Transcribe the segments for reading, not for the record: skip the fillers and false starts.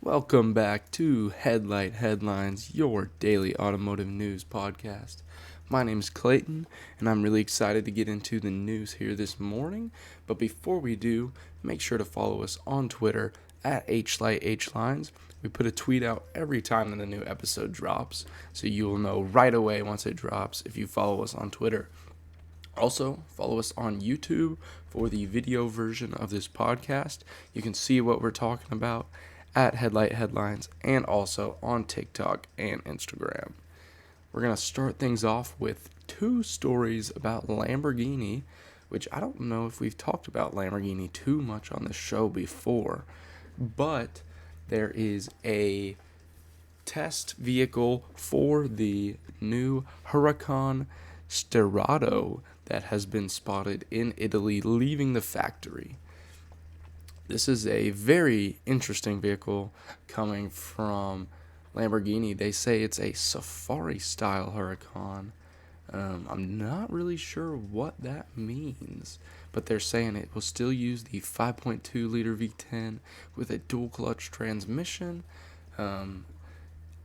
Welcome back to Headlight Headlines, your daily automotive news podcast. My name is Clayton, and I'm really excited to get into the news here this morning. But before we do, make sure to follow us on Twitter at HlightHlines. We put a tweet out every time that a new episode drops, so you will know right away once it drops if you follow us on Twitter. Also, follow us on YouTube for the video version of this podcast. You can see what we're talking about at Headlight Headlines and also on TikTok and Instagram. We're going to start things off with two stories about Lamborghini, which I don't know if we've talked about Lamborghini too much on the show before, but there is a test vehicle for the new Huracan Sterrato that has been spotted in Italy leaving the factory. This is a very interesting vehicle coming from Lamborghini. They say it's a safari-style Huracan. I'm not really sure what that means, but they're saying it will still use the 5.2-liter V10 with a dual-clutch transmission. I'm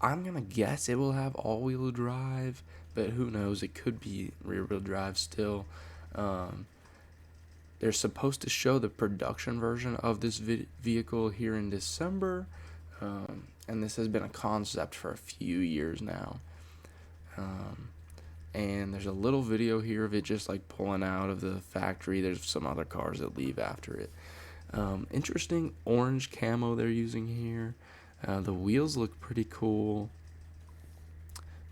going to guess it will have all-wheel drive, but who knows? It could be rear-wheel drive still. They're supposed to show the production version of this vehicle here in December, and this has been a concept for a few years now. And there's a little video here of it just like pulling out of the factory. There's some other cars that leave after it. Interesting orange camo they're using here. The wheels look pretty cool,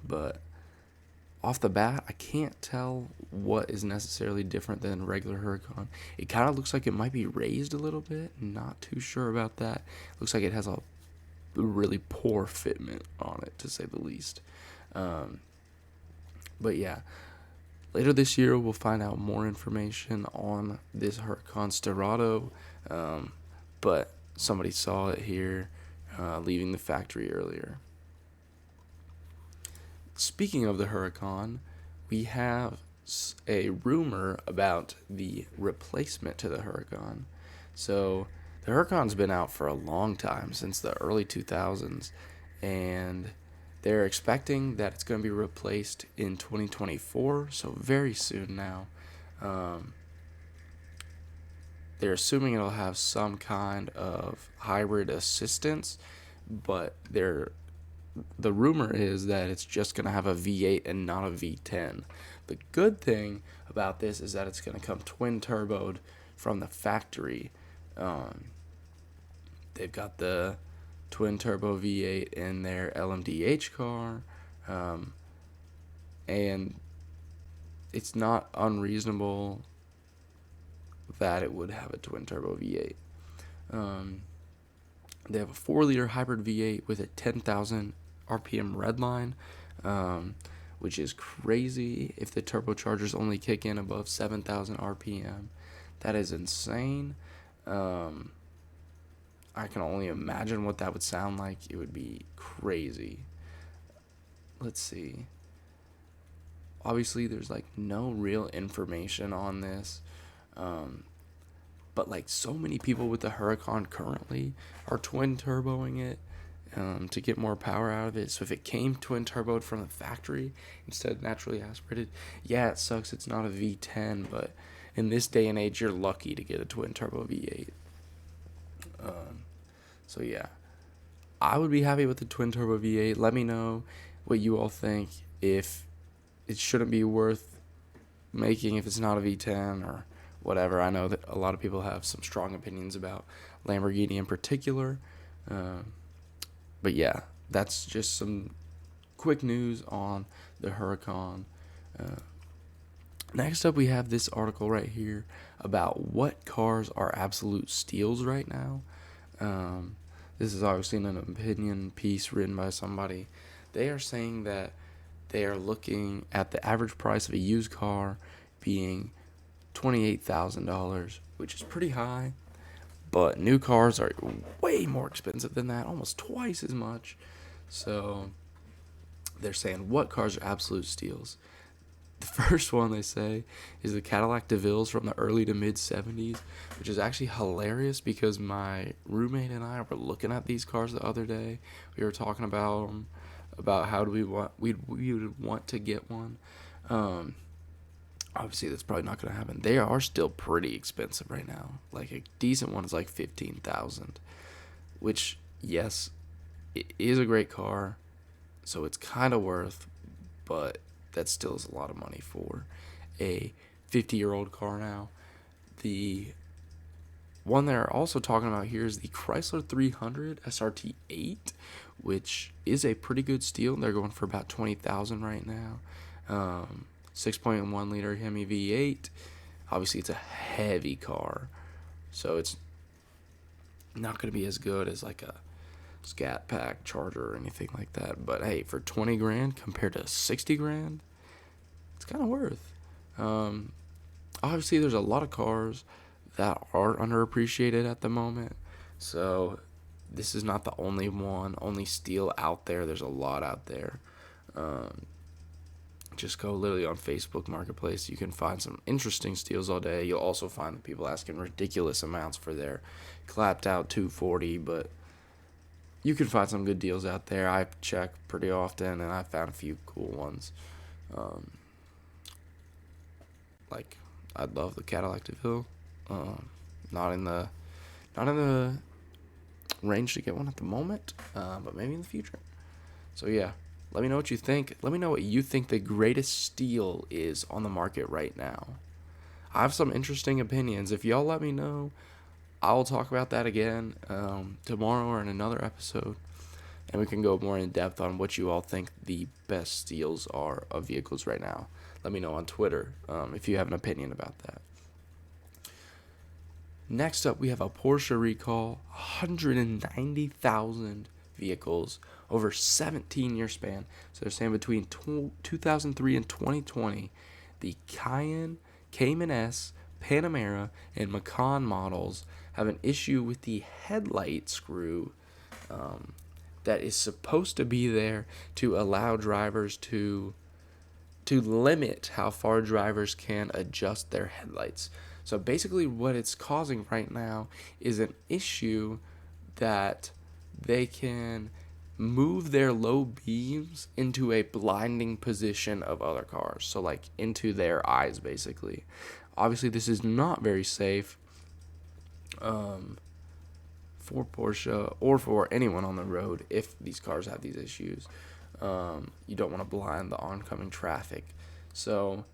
but off the bat, I can't tell what is necessarily different than regular Huracan. It kind of looks like it might be raised a little bit. Not too sure about that. Looks like it has a really poor fitment on it, to say the least. But yeah, later this year we'll find out more information on this Huracan Sterrato. But somebody saw it here leaving the factory earlier. Speaking of the Huracan, we have a rumor about the replacement to the Huracan. So the Huracan's been out for a long time, since the early 2000s, and they're expecting that it's going to be replaced in 2024, so very soon now. They're assuming it'll have some kind of hybrid assistance, but the rumor is that it's just going to have a V8 and not a V10. The good thing about this is that it's going to come twin-turboed from the factory. They've got the twin-turbo V8 in their LMDH car, and it's not unreasonable that it would have a twin-turbo V8. They have a 4-liter hybrid V8 with a 10,000 RPM redline, which is crazy if the turbochargers only kick in above 7,000 RPM. That is insane. I can only imagine what that would sound like. It would be crazy. Let's see. Obviously, there's like no real information on this. But like so many people with the Huracan currently are twin turboing it to get more power out of it. So if it came twin turboed from the factory instead of naturally aspirated, yeah, it sucks it's not a V10, but in this day and age, you're lucky to get a twin turbo V8. So yeah, I would be happy with the twin turbo V8. Let me know what you all think, if it shouldn't be worth making if it's not a V10 or whatever. I know that a lot of people have some strong opinions about Lamborghini in particular. But yeah, that's just some quick news on the Huracan. Next up, we have this article right here about what cars are absolute steals right now. This is obviously an opinion piece written by somebody. They are saying that they are looking at the average price of a used car being $28,000, which is pretty high, but new cars are way more expensive than that, almost twice as much. So they're saying what cars are absolute steals. The first one they say is the Cadillac DeVille's from the early to mid 70s, which is actually hilarious because my roommate and I were looking at these cars the other day. We were talking about them, about how do we would want to get one. Um, Obviously, that's probably not going to happen. They are still pretty expensive right now. Like a decent one is like 15,000, which yes, it is a great car, so it's kind of worth, but that still is a lot of money for a 50-year-old car now. The one they're also talking about here is the Chrysler 300 SRT8, which is a pretty good steal. They're going for about 20,000 right now. 6.1 liter Hemi V8. Obviously, it's a heavy car, so it's not going to be as good as like a Scat Pack Charger or anything like that. But hey, for 20 grand compared to 60 grand, it's kind of worth. Obviously, there's a lot of cars that are underappreciated at the moment, so this is not the only steal out there. There's a lot out there. Just go literally on Facebook Marketplace. You can find some interesting steals all day. You'll also find people asking ridiculous amounts for their clapped out 240, but you can find some good deals out there. I check pretty often, and I found a few cool ones. Like, I love the Cadillac DeVille. Not in the range to get one at the moment, but maybe in the future. So yeah, let me know what you think. Let me know what you think the greatest steal is on the market right now. I have some interesting opinions. If y'all let me know, I'll talk about that again tomorrow or in another episode, and we can go more in depth on what you all think the best steals are of vehicles right now. Let me know on Twitter if you have an opinion about that. Next up, we have a Porsche recall, 190,000 vehicles over 17-year span. So they're saying between 2003 and 2020, the Cayenne, Cayman S, Panamera, and Macan models have an issue with the headlight screw that is supposed to be there to allow drivers to limit how far drivers can adjust their headlights. So basically what it's causing right now is an issue that they can move their low beams into a blinding position of other cars. So like into their eyes, basically. Obviously, this is not very safe for Porsche or for anyone on the road if these cars have these issues. You don't want to blind the oncoming traffic. So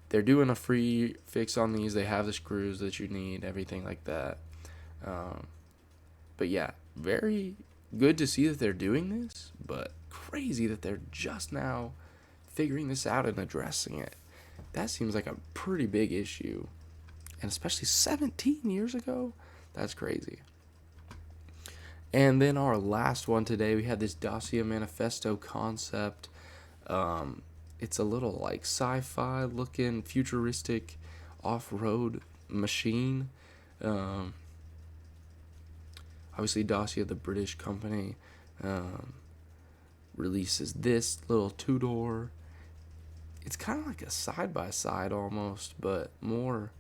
they're doing a free fix on these. They have the screws that you need, everything like that. But yeah, very good to see that they're doing this, but crazy that they're just now figuring this out and addressing it. That seems like a pretty big issue. And especially 17 years ago, that's crazy. And then our last one today, we have this Dossia Manifesto concept. It's a little like sci-fi looking, futuristic off-road machine. Obviously, Dacia, the British company, releases this little two-door. It's kind of like a side-by-side almost, but more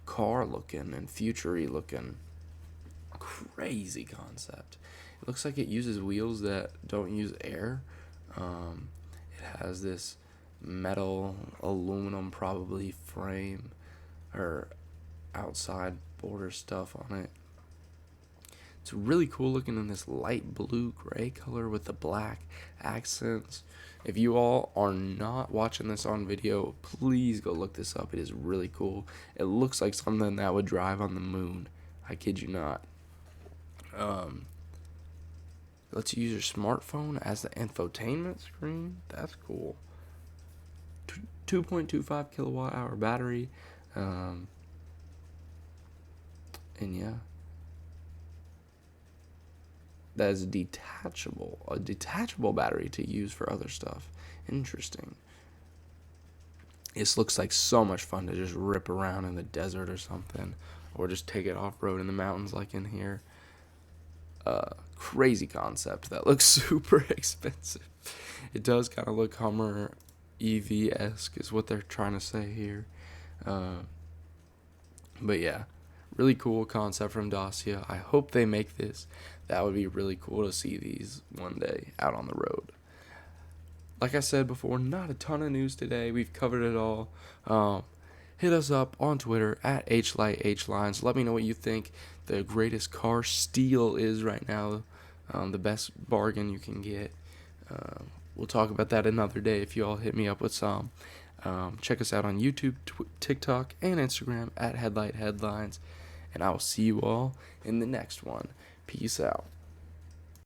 car-looking and future-y looking. Crazy concept. It looks like it uses wheels that don't use air. It has this metal, aluminum probably frame or outside border stuff on it. It's really cool looking in this light blue gray color with the black accents. If you all are not watching this on video, please go look this up. It is really cool. It looks like something that would drive on the moon. I kid you not. Lets you use your smartphone as the infotainment screen. That's cool. 2.25 kilowatt hour battery. And yeah. That is a detachable battery to use for other stuff. Interesting. This looks like so much fun to just rip around in the desert or something, or just take it off-road in the mountains like in here. Crazy concept that looks super expensive. It does kind of look Hummer-y EV-esque is what they're trying to say here. But yeah, really cool concept from Dacia. I hope they make this. That would be really cool to see these one day out on the road. Like I said before, not a ton of news today. We've covered it all. Hit us up on Twitter at HlightHlines. Let me know what you think the greatest car steal is right now. The best bargain you can get. We'll talk about that another day if you all hit me up with some. Check us out on YouTube, TikTok, and Instagram at Headlight Headlines. And I will see you all in the next one. Peace out.